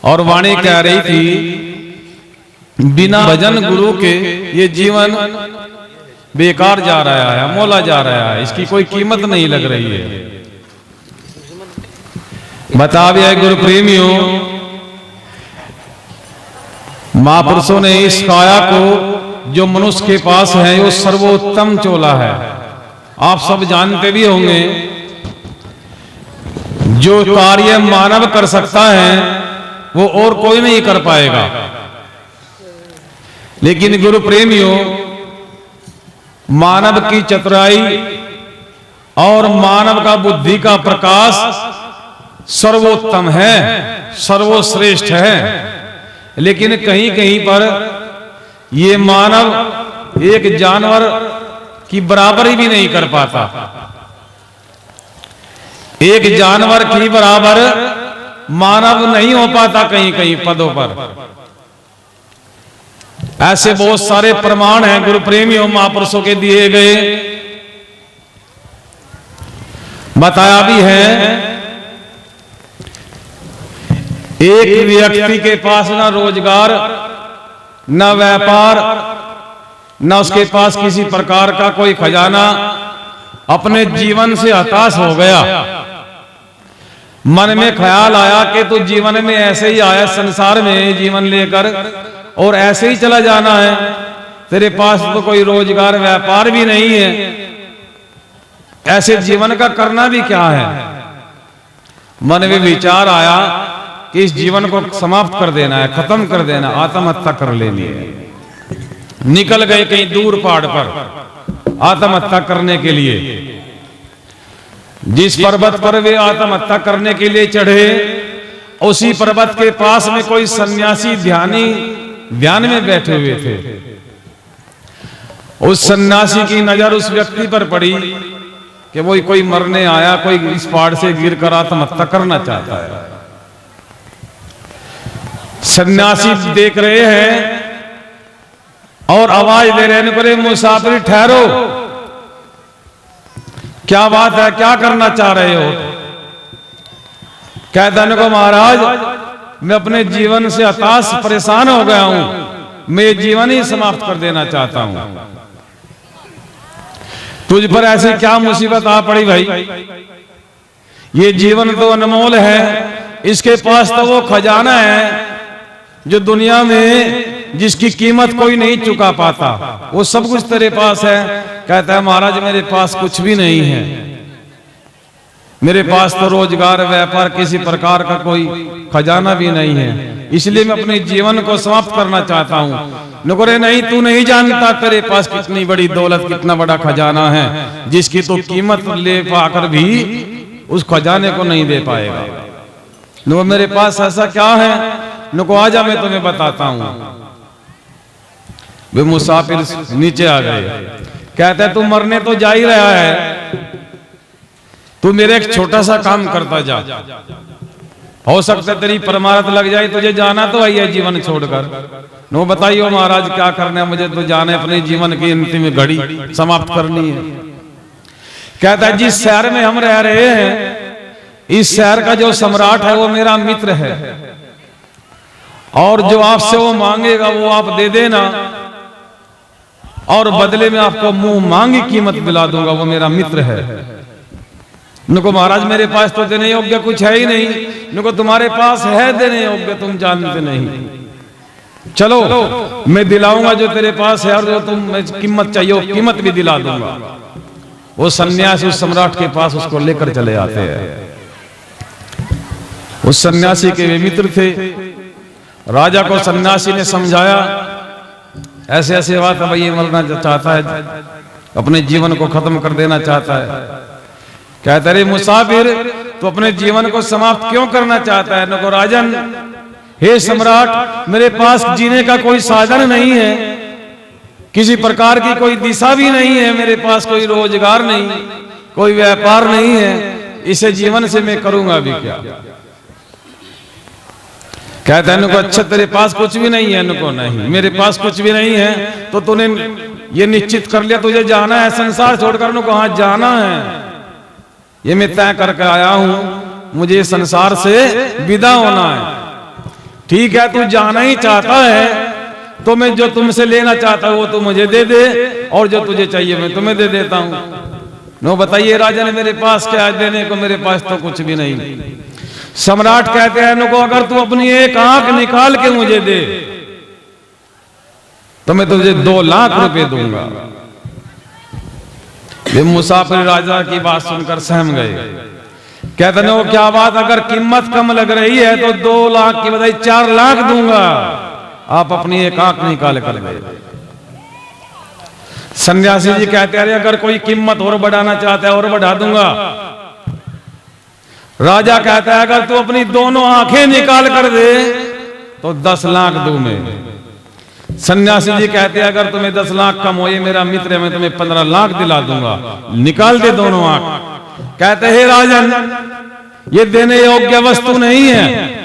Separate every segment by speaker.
Speaker 1: और वाणी कह रही थी, बिना भजन गुरु के ये जीवन बेकार जा रहा है, मोला जा रहा है, इसकी कोई कीमत नहीं लग रही है। बता दिया गुरु प्रेमियों, महापुरुषों ने इस काया को जो मनुष्य के पास है वो सर्वोत्तम चोला है। आप सब जानते भी होंगे, जो कार्य मानव कर सकता है वो और कोई नहीं कर पाएगा। लेकिन गुरु प्रेमियों, मानव की चतुराई और मानव का बुद्धि का प्रकाश सर्वोत्तम है, सर्वश्रेष्ठ है। लेकिन कहीं कहीं पर ये मानव एक जानवर की बराबरी भी नहीं कर पाता। एक जानवर की बराबर मानव नहीं हो पाता कहीं कहीं पदों पर। ऐसे बहुत सारे प्रमाण हैं गुरु प्रेमियों महापुरुषों के दिए गए। बताया भी है, एक व्यक्ति के पास ना रोजगार, न व्यापार, न उसके पास किसी प्रकार का कोई खजाना, अपने जीवन से हताश हो गया। मन में ख्याल आया कि तू जीवन में ऐसे ही आया संसार में जीवन लेकर और ऐसे ही चला जाना है, तेरे पास तो कोई रोजगार व्यापार भी नहीं है, ऐसे जीवन का करना भी क्या है। मन में विचार आया कि इस जीवन को समाप्त कर देना है, खत्म कर देना, आत्महत्या कर लेनी है। निकल गए कहीं दूर पहाड़ पर आत्महत्या करने के लिए। जिस पर्वत पर वे आत्महत्या करने के लिए चढ़े, उसी पर्वत के पास में कोई सन्यासी ध्यानी ध्यान में बैठे हुए थे। उस सन्यासी की नजर उस व्यक्ति पर पड़ी कि वो कोई मरने आया, कोई इस पहाड़ से गिरकर आत्महत्या करना चाहता है। सन्यासी देख रहे हैं और आवाज दे रहे हैं, मुसाफिर ठहरो, क्या बात है, क्या करना चाह रहे हो। कहता है को महाराज, मैं अपने जीवन से हताश परेशान हो गया हूं, मैं जीवन ही समाप्त कर देना चाहता हूं। तुझ पर ऐसी क्या मुसीबत आ पड़ी भाई, ये जीवन तो अनमोल है, इसके पास तो वो खजाना है जो दुनिया में जिसकी कीमत कोई नहीं चुका पाता, वो सब कुछ तेरे पास है। कहता है महाराज मेरे पास कुछ भी नहीं है, मेरे पास तो रोजगार व्यापार किसी प्रकार का कोई खजाना भी नहीं है, इसलिए मैं अपने जीवन को समाप्त करना चाहता हूँ। नुकरे नहीं, तू नहीं जानता तेरे पास कितनी बड़ी दौलत, कितना बड़ा खजाना है, जिसकी तो कीमत ले पाकर भी उस खजाने को नहीं दे पाएगा। नो मेरे पास ऐसा क्या है, नुको आजा मैं तुम्हें बताता हूं। वे मुसाफिर नीचे आ गए। कहते हैं तू मरने तो जा ही रहा है, तू मेरे एक छोटा सा काम करता जा, हो सकता है तेरी परमारथ लग जाए, तुझे जाना तो है जीवन छोड़कर। नो बताइए महाराज क्या करना है, मुझे तो जाना है, अपने जीवन की अंतिम घड़ी समाप्त करनी है। कहता है जिस शहर में हम रह रहे हैं, इस शहर का जो सम्राट है वो मेरा मित्र है, और जो आपसे वो मांगेगा वो आप दे देना, और बदले में आपको मुंह मांगी कीमत दिला दूंगा, वो मेरा मित्र है। नुको महाराज मेरे पास तो देने योग्य कुछ है ही नहीं। नुको तुम्हारे पास है देने योग्य, तुम जानते नहीं, चलो मैं दिलाऊंगा जो तेरे पास है, और जो तुम कीमत चाहिए कीमत भी दिला दूंगा। वो सन्यासी उस सम्राट के पास उसको लेकर चले आते हैं। उस सन्यासी के वे मित्र थे। राजा को सन्यासी ने समझाया, ऐसे ऐसे बात है भाई, ये मरना चाहता है, अपने जीवन को खत्म कर देना चाहता है। कहते रे मुसाफिर, तो अपने जीवन को समाप्त क्यों करना चाहता है। नको राजन, हे सम्राट, मेरे पास जीने का कोई साधन नहीं है, किसी प्रकार की कोई दिशा भी नहीं है, मेरे पास कोई रोजगार नहीं, कोई व्यापार नहीं है, इसे जीवन से मैं करूंगा भी क्या। कहता है नुको अच्छा तेरे पास कुछ भी नहीं है। नुको नहीं, मेरे पास कुछ भी नहीं है, तो तूने ये निश्चित कर लिया तुझे जाना है संसार छोड़कर। नुको हाँ जाना है, ये मैं तय करके आया हूं, मुझे संसार से विदा होना है। ठीक है, तू जाना ही चाहता है तो मैं जो तुमसे लेना चाहता हूं वो तू मुझे दे दे, और जो तुझे चाहिए मैं तुम्हें दे देता हूं। नो बताइए राजन, मेरे पास क्या है देने को? मेरे पास तो कुछ भी नहीं। सम्राट कहते हैं नको, अगर तू अपनी एक आंख निकाल के मुझे दे तो मैं तुझे 2 लाख रुपए दूंगा। ये मुसाफिर राजा की बात सुनकर सहम गए। कहते नो क्या बात, अगर कीमत कम लग रही है तो 2 लाख की बजाय 4 लाख दूंगा, आप अपनी एक आंख निकाल कर गए। सन्यासी जी कहते हैं अगर कोई कीमत और बढ़ाना चाहता है और बढ़ा दूंगा। राजा कहता है अगर तू अपनी दोनों आंखें निकाल कर दे तो 10 लाख दूं मैं। सन्यासी जी कहते हैं अगर तुम्हें 10 लाख कम हो, ये मेरा मित्र है, मैं तुम्हें 15 लाख दिला दूंगा, निकाल दे दोनों आंख। कहते हैं राजन, ये देने योग्य वस्तु नहीं है।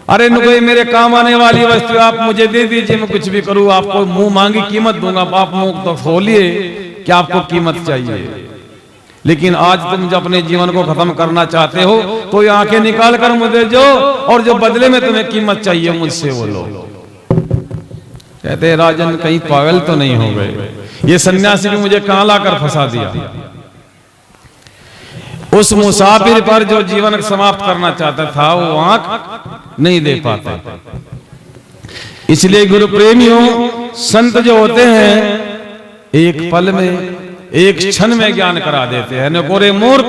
Speaker 1: अरे कोई मेरे काम आने वाली वस्तु आप मुझे दे दीजिए, मैं कुछ भी करूं, आपको मुंह मांगी कीमत दूंगा। आप मुंह तो खोलिए कि आपको कीमत चाहिए। लेकिन आज तुम जब अपने जीवन को खत्म करना चाहते हो तो ये आंखें निकाल कर मुझे जो, और जो बदले में तुम्हें कीमत चाहिए मुझसे वो लो। कहते हैं राजन कहीं पागल तो नहीं हो गए, ये सन्यासी भी मुझे कहां लाकर फंसा दिया। उस मुसाफिर पर जो जीवन समाप्त करना चाहता था वो आंख नहीं दे पाता। इसलिए गुरु प्रेमियों, संत जो होते हैं एक पल में, एक क्षण में ज्ञान करा देते हैं। नकोरे मूर्ख,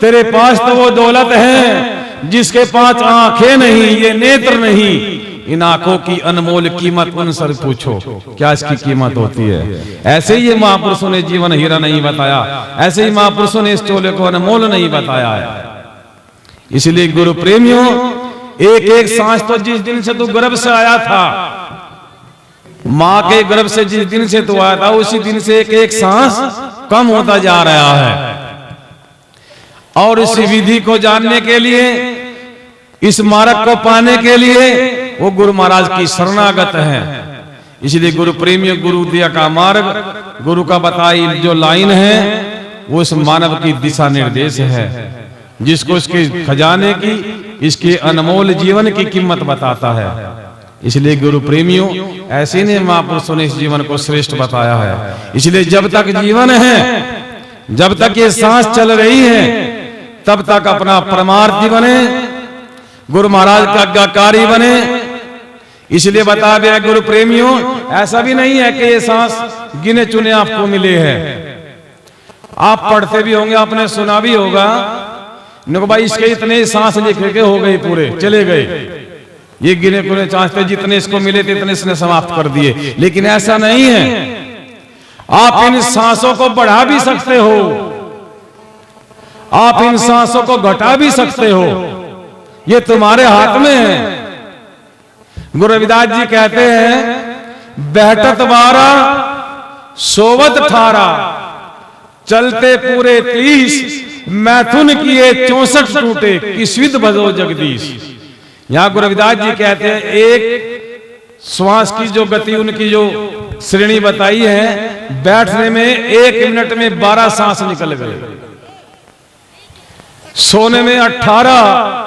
Speaker 1: तेरे पास तो वो दौलत है जिसके 5 आंखें नहीं, ये नेत्र नहीं, इन आंखों की अनमोल कीमत उनसे पूछो क्या इसकी कीमत होती है। ऐसे ही महापुरुषों ने जीवन हीरा नहीं बताया, ऐसे ही महापुरुषों ने इस चोले को अनमोल नहीं बताया है। इसलिए गुरु प्रेमियों, एक एक सांस तो जिस दिन से तू गर्भ से आया था, मां के गर्भ से जिस दिन से तू आया था, उसी दिन से एक एक सांस कम होता जा रहा है। और इस विधि को जानने के लिए, इस मार्ग को पाने के लिए वो गुरु महाराज की शरणागत है। इसलिए गुरु प्रेमियों, गुरु दिया का मार्ग, गुरु का बताई जो लाइन है वो इस मानव की दिशा निर्देश है, जिसको इसके खजाने की, इसके अनमोल जीवन की कीमत बताता है। इसलिए गुरु प्रेमियों, ऐसे ने महापुरुषों ने इस जीवन को श्रेष्ठ बताया है। इसलिए जब तक जीवन है, जब तक ये सांस चल रही है, तब तक अपना परमार्थी बने, गुरु महाराज का आज्ञाकारी बने। इसलिए बता दिया गुरु प्रेमियों, ऐसा भी नहीं है कि ये सांस गिने चुने आपको मिले हैं। आप पढ़ते भी होंगे, आपने सुना भी होगा, भाई इसके इतने सांस लिखे के हो गए, पूरे चले गए, ये गिने चुने सांस थे, जितने इसको मिले थे इतने इसने समाप्त कर दिए। लेकिन ऐसा नहीं है, आप इन सांसों को बढ़ा भी सकते हो, आप इन सांसों को घटा भी सकते हो, ये तुम्हारे हाथ में है। गुरु रविदास जी कहते हैं, बैठत 12 सोवत 18, चलते पूरे 30, मैथुन किए 64 टूटे, किसविद भजो जगदीश। यहां गुरु रविदास जी कहते हैं एक श्वास की जो गति, उनकी जो श्रेणी बताई है, बैठने में 1 मिनट में 12 सांस निकल गए, सोने में 18,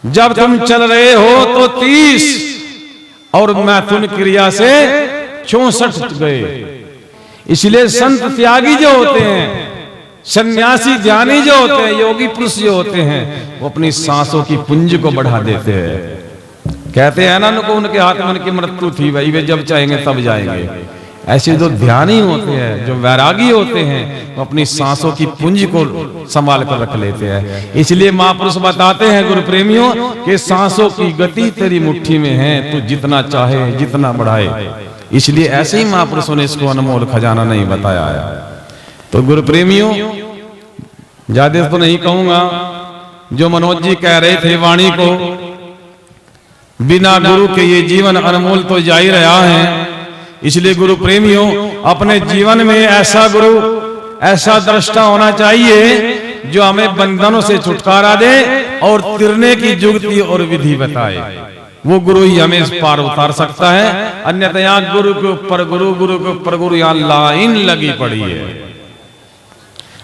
Speaker 1: जब तुम चल रहे हो तो 30, और मैथुन क्रिया से 64 गए। इसलिए संत त्यागी जो होते हैं, सन्यासी ध्यानी जो होते हैं, योगी पुरुष जो होते हैं, वो अपनी सांसों की पुंज को बढ़ा देते हैं। कहते हैं ना उनको, उनके हाथ में उनकी मृत्यु थी, भाई वे जब चाहेंगे तब जाएंगे। ऐसे जो ध्यानी होते हैं, जो वैरागी होते हैं, वो अपनी सांसों की पुंज को संभाल कर रख लेते हैं। इसलिए महापुरुष बताते हैं गुरु प्रेमियों कि सांसों की गति तेरी मुट्ठी में है, तू जितना चाहे जितना बढ़ाए। इसलिए ऐसे ही महापुरुषों ने इसको अनमोल खजाना नहीं बताया है। तो गुरु प्रेमियों, ज्यादा तो नहीं कहूंगा, जो मनोज जी कह रहे थे वाणी को, बिना गुरु के ये जीवन अनमोल तो जा ही रहा है। इसलिए गुरु प्रेमियों, अपने जीवन में ऐसा गुरु, ऐसा दृष्टा होना चाहिए जो हमें बंधनों से छुटकारा दे और तिरने की जुगती और विधि बताए। वो गुरु ही हमें इस पार उतार सकता है। अन्यथा यहाँ गुरु के ऊपर गुरु, गुरु के ऊपर गुरु, यहाँ लाइन लगी पड़ी है।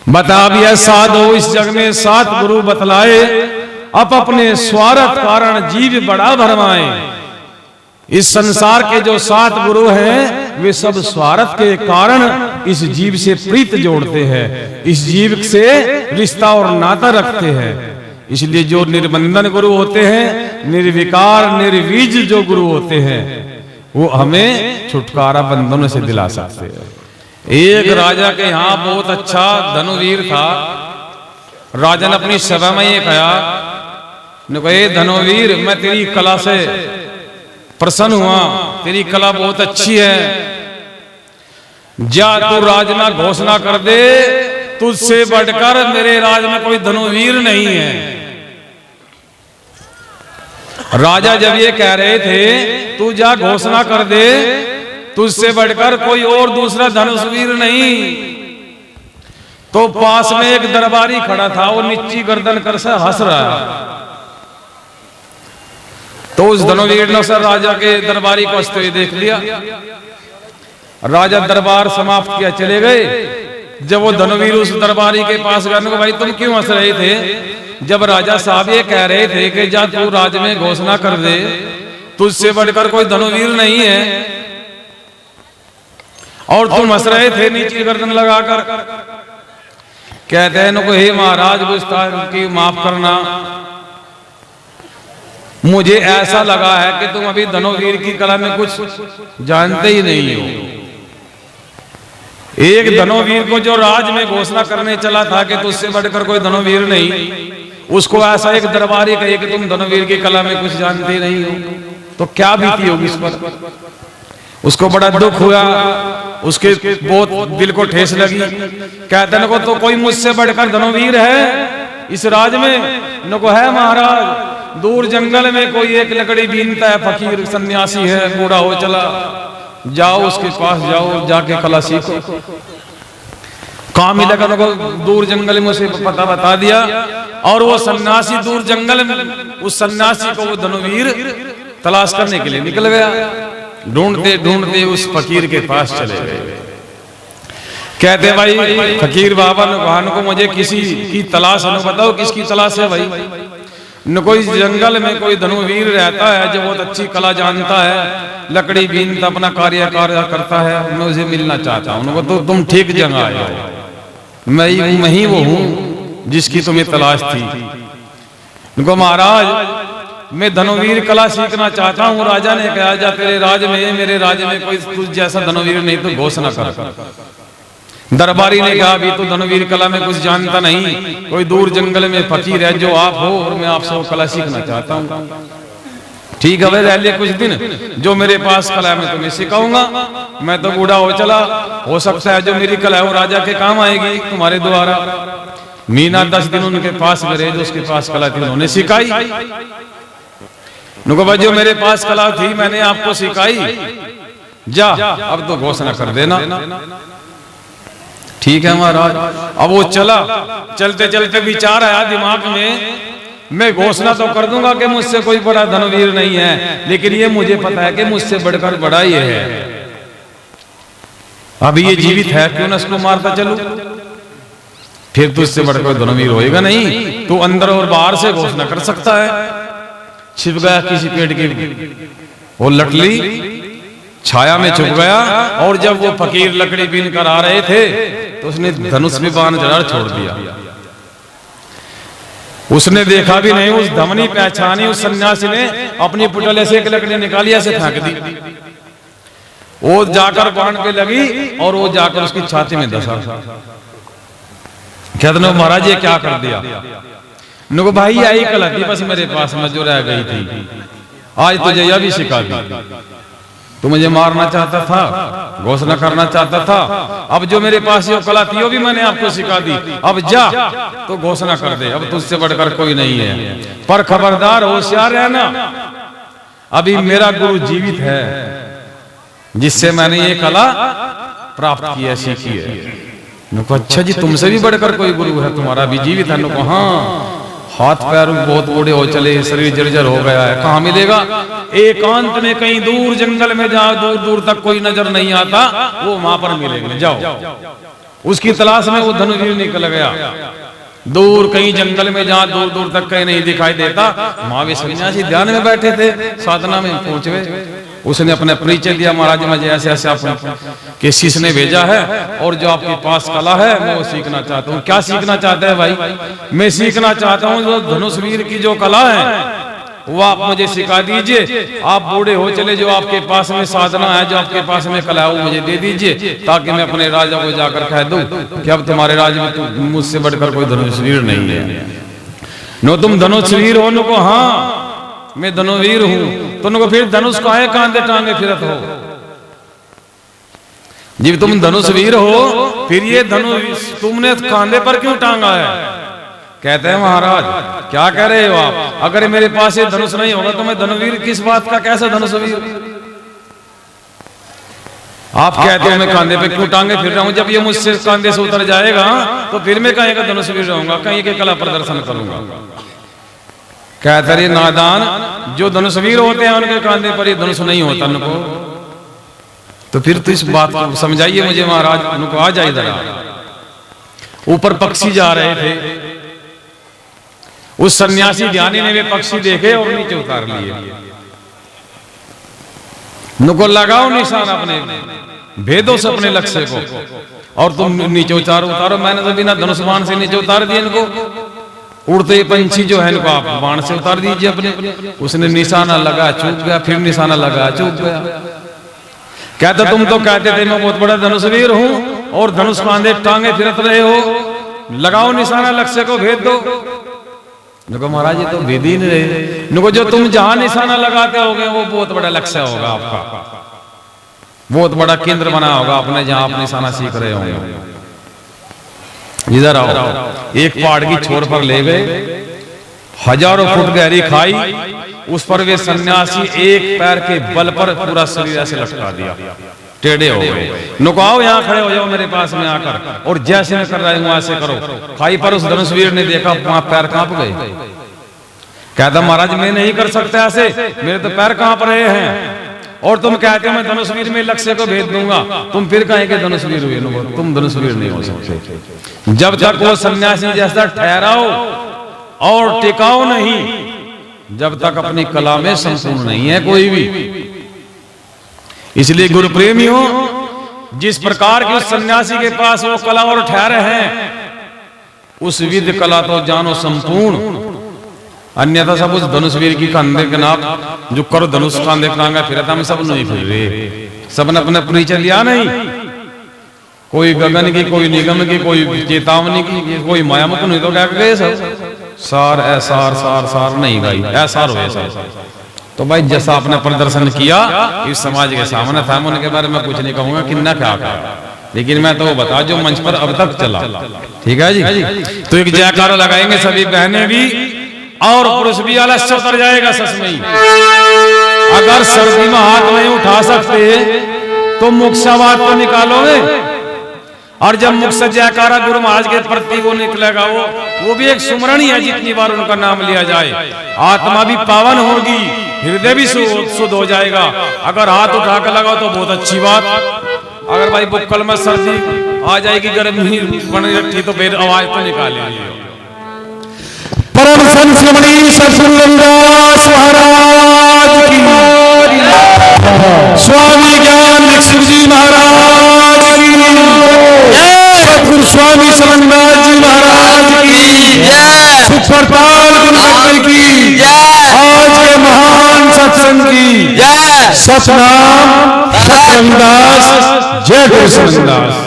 Speaker 1: बता भी है साधो इस जग में 7 गुरु बतलाए, अपने स्वार्थ कारण जीव बड़ा भरमाए। इस संसार के जो 7 गुरु हैं वे सब स्वार्थ के कारण इस जीव से प्रीत जोड़ते हैं, इस जीव से रिश्ता और नाता रखते हैं। इसलिए जो निर्बंधन गुरु होते हैं, निर्विकार निर्वीज जो गुरु होते हैं, वो हमें छुटकारा बंधनों से दिला सकते हैं। एक राजा के यहाँ बहुत अच्छा धनुवीर था। राजा ने अपनी सभा में ये कहा, धनुवीर मैं तेरी कला से प्रसन्न हुआ, तेरी कला बहुत अच्छी है, जा तू राज में घोषणा कर दे, तुझसे बढ़कर मेरे राज में कोई धनुवीर नहीं है। राजा जब ये कह रहे थे तू जा घोषणा कर दे, तुझसे बढ़कर कोई और दूसरा धनुषवीर नहीं, तो पास में एक दरबारी खड़ा था, वो नीची गर्दन कर से हंस रहा है। तो उस धनुवीर ने सर राजा के दरबारी को हंसते हुए देख लिया। राजा दरबार समाप्त किया, चले गए। जब वो धनुवीर उस दरबारी के पास गए, भाई तुम क्यों हंस रहे थे? जब राजा साहब ये कह रहे थे कि जा तू राज में घोषणा कर दे, तुझसे बढ़कर कोई धनुवीर नहीं है, और तुम हंस रहे थे नीचे गर्दन लगाकर। कहते हैं नको, हे महाराज गुस्ताखी माफ करना, मुझे ऐसा लगा है कि तुम अभी धनुवीर की कला में कुछ जानते ही नहीं हो। एक धनुवीर को जो राज में घोषणा करने चला था कि तुझसे बढ़कर कोई धनुवीर नहीं, उसको ऐसा एक दरबारी कहे कि तुम धनुवीर की कला में कुछ जानते नहीं हो, तो क्या बीती होगी इस पर? उसको बड़ा दुख हुआ, उसके बहुत दिल को ठेस लगी। कहते न को तो कोई मुझसे बढ़कर धनुवीर है इस राज में? न को है महाराज, दूर जंगल में कोई एक लकड़ी बीनता है, फकीर सन्यासी है, बूढ़ा हो चला, जाओ उसके पास जाओ, जाके कला सीखो। कहाँ मिलेगा? न को दूर जंगल में उसे पता बता दिया, और वो सन्यासी दूर जंगल में उस सन्यासी को वो धनुवीर तलाश करने के लिए निकल गया। ढूंढते ढूंढते उस फकीर के पास चले गए। कहते भाई फकीर बाबा ने को मुझे किसी की तलाश है, बताओ किसकी तलाश है भाई? न कोई जंगल में कोई धनुवीर रहता है जो बहुत अच्छी कला जानता है, लकड़ी बीनता अपना कार्य करता है, मैं उसे मिलना चाहता हूँ। उनको तो तुम ठीक जगह आए हो, मैं ही वो हूँ जिसकी तुम्हें तलाश थी। उनको महाराज मैं धनुवीर कला सीखना चाहता हूँ। राजा ने कहा जा तेरे राज में, मेरे राज में कोई तुझ जैसा धनुवीर नहीं, तो घोषणा कर। दरबारी ने कहा अभी तो धनुवीर कला में कुछ जानता नहीं, कोई दूर जंगल में फकीर है जो आप हो, और मैं आपसे वो कला सीखना चाहता हूँ। ठीक है भाई, रह लिया कुछ दिन, जो मेरे पास कला है मैं तुम्हें सिखाऊंगा। मैं तो बूढ़ा हो चला, हो सकता है जो मेरी कला है वो राजा के काम आएगी तुम्हारे द्वारा। मीना 10 दिन उनके पास गए, जो उसके पास कला थी उन्होंने सिखाई। नुको भाई जो मेरे पास कला थी मैंने आपको सिखाई, जा अब तो घोषणा कर देना। ठीक है महाराज। अब वो चला, चलते चलते विचार आया दिमाग में, मैं घोषणा तो कर दूंगा कि मुझसे कोई बड़ा धनुवीर नहीं है, लेकिन ये मुझे पता है कि मुझसे बढ़कर बड़ा ये है। अभी ये जीवित है, क्यों न इसको मारता चलूं? फिर तुझसे बढ़कर धनुवीर होएगा नहीं, तू अंदर और बाहर से घोषणा कर सकता है। छिप गया किसी पेड़ की वो लटली छाया में छुप गया, और जब वो फकीर लकड़ी बीन कर आ रहे थे तो उसने धनुष में बाण चढ़ा छोड़ दिया। उसने देखा भी नहीं, उस धमनी पहचानी उस सन्यासी ने, अपनी पुटले से एक लकड़ी निकाली ऐसे फेंक दी। वो जाकर बाण पे लगी और वो जाकर उसकी छाती में धंसा। कहते हैं महाराज ये क्या कर दिया? नुको भाई आई कला थी बस मेरे पास में जो रह गई थी, आज तुझे यह भी सिखा दी। तू मुझे मारना चाहता था, घोषणा करना चाहता था, अब जो मेरे पास ये कला थी वो भी मैंने आपको सिखा दी। अब जा तो घोषणा कर दे, अब तुझसे बढ़कर कोई नहीं है। पर खबरदार होशियार रहना, अभी मेरा गुरु जीवित है जिससे मैंने ये कला प्राप्त की है, सीखी है। नुको अच्छा जी तुमसे भी बढ़कर कोई गुरु है तुम्हारा भी जीवित है? नुको हाँ, हाथ पैर बहुत बूढ़े हो चले, शरीर जर्जर हो गया है, कहाँ मिलेगा? एकांत में कहीं दूर जंगल में जहाँ दूर दूर तक कोई नजर नहीं आता, वो वहां पर मिलेंगे, जाओ। उसकी तलाश में वो धनुवीर निकल गया। दूर कहीं जंगल में जहाँ दूर दूर तक कहीं नहीं दिखाई देता, वहां भी सन्यासी ध्यान में बैठे थे, साधना में पहुंचे। उसने अपने परिचय दिया, महाराज मुझे ऐसे ऐसे आपके शिष्य ने भेजा है और जो आपके पास कला है मैं वो सीखना चाहता हूँ। क्या सीखना चाहता है भाई? मैं सीखना चाहता हूँ जो धनुषवीर की जो कला है वो आप मुझे सिखा दीजिए। आप बूढ़े हो चले, जो आपके पास में साधना है, जो आपके पास में कला है वो मुझे दे दीजिए, ताकि मैं अपने राजा को जाकर कह दूं कि अब तुम्हारे राज्य में मुझसे बढ़कर कोई धनुषवीर नहीं है। नो तुम धनुषवीर हो? नको हाँ मैं धनुवीर हूँ। तो नको फिर धनुष को आए कांधे टांगे फिरत हो? जब तुम धनुषवीर हो फिर ये धनुष तुमने कांधे पर क्यों टांगा है? कहते हैं महाराज क्या कह रहे हो आप? अगर मेरे पास ये धनुष नहीं होगा तो मैं धनुवीर किस बात का, कैसा धनुषवीर? आप कहते हो मैं कांधे पे क्यों टांगे फिर रहा हूं? जब ये मुझसे कांधे से उतर जाएगा तो फिर मैं कहीं का धनुषवीर रहूंगा, कहीं के कला प्रदर्शन करूंगा। कहते रहे नादान, जो धनुषवीर होते हैं उनके कांधे पर ये धनुष नहीं होता उनको। तो फिर तो इस बात को समझाइए मुझे महाराज। उनको आ जाए जरा। ऊपर पक्षी जा रहे थे, उस सन्यासी ध्यानी ने वे पक्षी देखे और नीचे उतार लिए। नुको लगाओ निशान अपने भेदों से अपने लक्ष्य को, और तुम नीचे उतारो। मैंने तो बिना धनुष बाण से नीचे उतार दिए इनको। उड़ते पंछी जो है इनको आप बाण से उतार दीजिए अपने। उसने निशाना लगा चूक गया, फिर निशाना लगा चूक गया। कहते तुम तो कहते थे मैं बहुत बड़ा धनुषवीर हूं और धनुष बांधे टांगे फिरत रहे हो, लगाओ निशाना, लक्ष्य को भेद दो। नुको महाराज ये तो भेद ही नहीं रहे। नुको जो तुम जहां निशाना लगाते होगे वो बहुत बड़ा लक्ष्य होगा आपका, बहुत बड़ा केंद्र बना होगा आपने, जहां आप निशाना सीख रहे होंगे। इधर आओ। एक पहाड़ की छोर पर ले गए, हजारों फुट गहरी खाई, उस पर वे सन्यासी एक पैर के बल पर पूरा शरीर ऐसे लटका दिया, टेढ़े हो गए। नुकाओ यहाँ खड़े हो जाओ मेरे पास में आकर, और जैसे मैं कर रहा हूँ ऐसे करो। खाई पर उस धनुषवीर ने देखा, वहां पैर कांप गए। कहता महाराज मैं नहीं कर सकता ऐसे, मेरे तो पैर कांप रहे हैं, और तुम कहते हो मैं धनुषवीर में लक्ष्य को भेज दूंगा। तुम फिर कहें कि धनुषवीर हुए? तुम धनुषवीर नहीं हो सकते जब तक वो सन्यासी जैसा ठहराओ और टिकाओ नहीं, जब तक अपनी कला में संपूर्ण नहीं है कोई भी। इसलिए गुरु प्रेमियों, जिस प्रकार की उस सन्यासी के पास वो कला और ठहरे हैं, उस विधि कला तो जानो संपूर्ण, अन्यथा सब उस धनुषवीर की कंधे के नाप जो करो धनुष कांधे टांगा फिर हम सब नहीं फिर रहे। सब ने अपने परिचय लिया नहीं, कोई गगन की, कोई निगम की, कोई चेतावनी की, कोई मायामुख नहीं तो क्या गए सब सार ऐसार सार सार नहीं गाई ऐसार हुए सब। तो भाई जैसा आपने प्रदर्शन किया इस समाज के सामने था, मैं उनके बारे में कुछ नहीं कहूंगा कि न क्या कहा, लेकिन मैं तो बता जो मंच पर अब तक चला। ठीक है जी। तो एक जयकारा लगाएंगे सभी बहनें भी और पुरुष भी, आलस्य उतर जाएगा सच में। अगर सर्दी में हाथ नहीं उठा सकते तो मुख से आवाज तो निकालोगे, और जब मुख से जयकारा गुरु महाराज के प्रति वो निकलेगा, वो भी एक सुमरण ही है। जितनी बार उनका नाम लिया जाए आत्मा भी पावन होगी, हृदय भी शुद्ध हो जाएगा। अगर हाथ उठा कर लगाओ तो बहुत अच्छी बात। अगर भाई बुक्कल में सर्दी आ जाएगी, गर्मी बन रखी, तो फिर आवाज तो निकालेगी।
Speaker 2: परम संत श्रीमणि सत्संगदास महाराज की, स्वामी ज्ञान दीक्षित जी महाराज की, सतगुरु स्वामी सलंगदास जी महाराज की, सुखप्रताल गुरुदेव की, आज के महान सत्संग की, सतनाम सत्संगदास, जय गुरु सलंगदास।